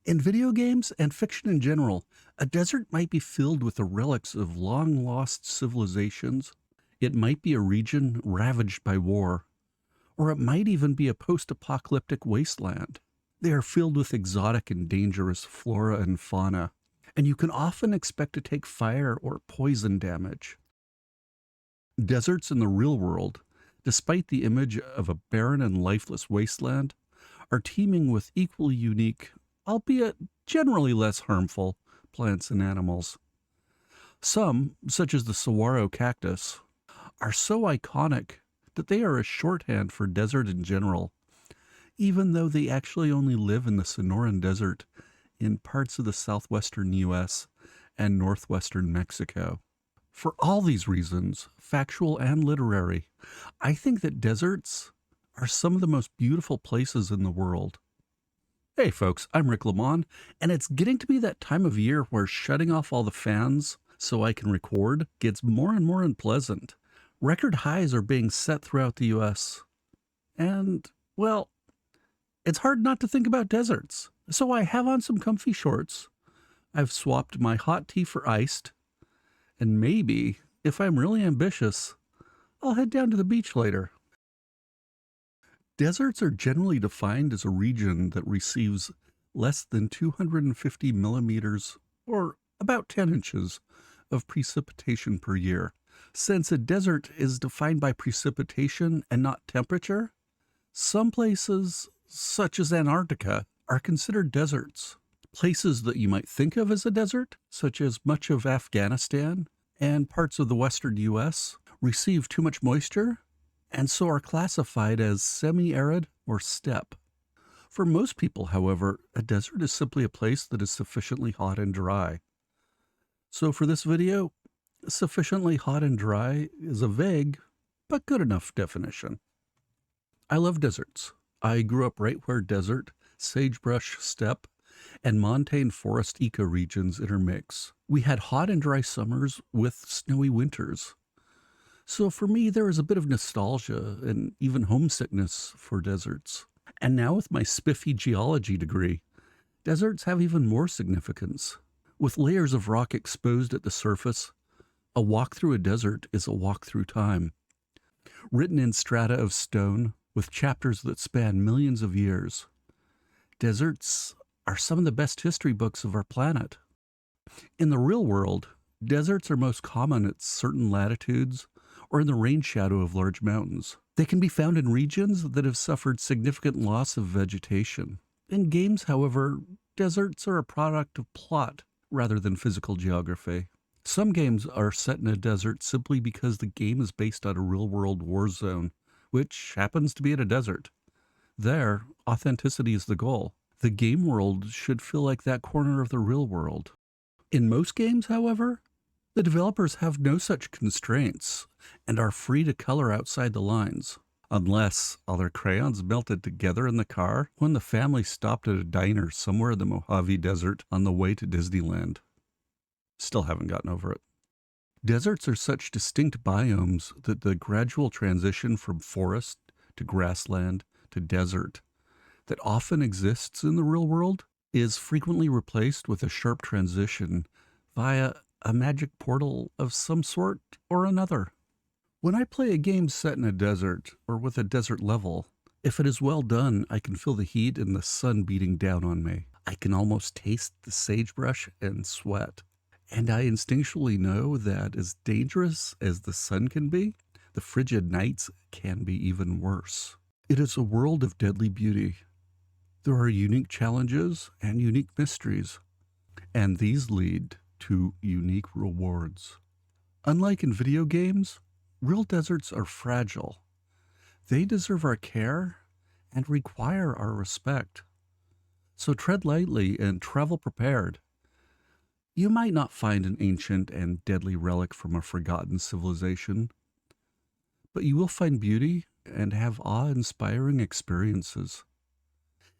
In video games and fiction in general, a desert might be filled with the relics of long-lost civilizations. It might be a region ravaged by war, or it might even be a post-apocalyptic wasteland. They are filled with exotic and dangerous flora and fauna, and you can often expect to take fire or poison damage. Deserts in the real world, despite the image of a barren and lifeless wasteland, are teeming with equally unique, albeit generally less harmful, plants and animals. Some, such as the saguaro cactus, are so iconic that they are a shorthand for desert in general, even though they actually only live in the Sonoran Desert in parts of the southwestern U.S. and northwestern Mexico. For all these reasons, factual and literary, I think that deserts are some of the most beautiful places in the world. Hey folks, I'm Rick Lamont, and it's getting to be that time of year where shutting off all the fans so I can record gets more and more unpleasant. Record highs are being set throughout the U.S. And, well, it's hard not to think about deserts. So I have on some comfy shorts. I've swapped my hot tea for iced. And maybe, if I'm really ambitious, I'll head down to the beach later. Deserts are generally defined as a region that receives less than 250 millimeters, or about 10 inches, of precipitation per year. Since a desert is defined by precipitation and not temperature, some places, such as Antarctica, are considered deserts. Places that you might think of as a desert, such as much of Afghanistan and parts of the western U.S., receive too much moisture and so are classified as semi-arid or steppe. For most people, however, a desert is simply a place that is sufficiently hot and dry. So for this video, sufficiently hot and dry is a vague but good enough definition. I love deserts. I grew up right where desert, sagebrush steppe, and montane forest ecoregions intermix. We had hot and dry summers with snowy winters. So for me, there is a bit of nostalgia and even homesickness for deserts. And now with my spiffy geology degree, deserts have even more significance. With layers of rock exposed at the surface, a walk through a desert is a walk through time. Written in strata of stone, with chapters that span millions of years, deserts are some of the best history books of our planet. In the real world, deserts are most common at certain latitudes or in the rain shadow of large mountains. They can be found in regions that have suffered significant loss of vegetation. In games, however, deserts are a product of plot rather than physical geography. Some games are set in a desert simply because the game is based on a real-world war zone, which happens to be at a desert. There, authenticity is the goal. The game world should feel like that corner of the real world. In most games, however, the developers have no such constraints and are free to color outside the lines. Unless all their crayons melted together in the car when the family stopped at a diner somewhere in the Mojave Desert on the way to Disneyland. Still haven't gotten over it. Deserts are such distinct biomes that the gradual transition from forest to grassland to desert that often exists in the real world is frequently replaced with a sharp transition via a magic portal of some sort or another. When I play a game set in a desert or with a desert level, if it is well done, I can feel the heat and the sun beating down on me. I can almost taste the sagebrush and sweat. And I instinctually know that as dangerous as the sun can be, the frigid nights can be even worse. It is a world of deadly beauty. There are unique challenges and unique mysteries, and these lead to unique rewards. Unlike in video games, real deserts are fragile. They deserve our care and require our respect. So tread lightly and travel prepared. You might not find an ancient and deadly relic from a forgotten civilization, but you will find beauty and have awe-inspiring experiences.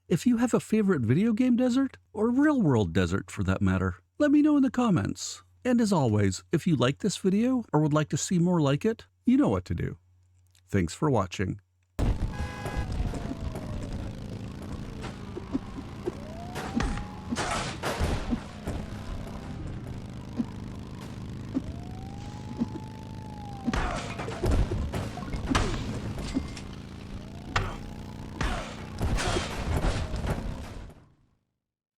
If you have a favorite video game desert, or real-world desert for that matter, let me know in the comments. And as always, if you like this video or would like to see more like it, you know what to do. Thanks for watching.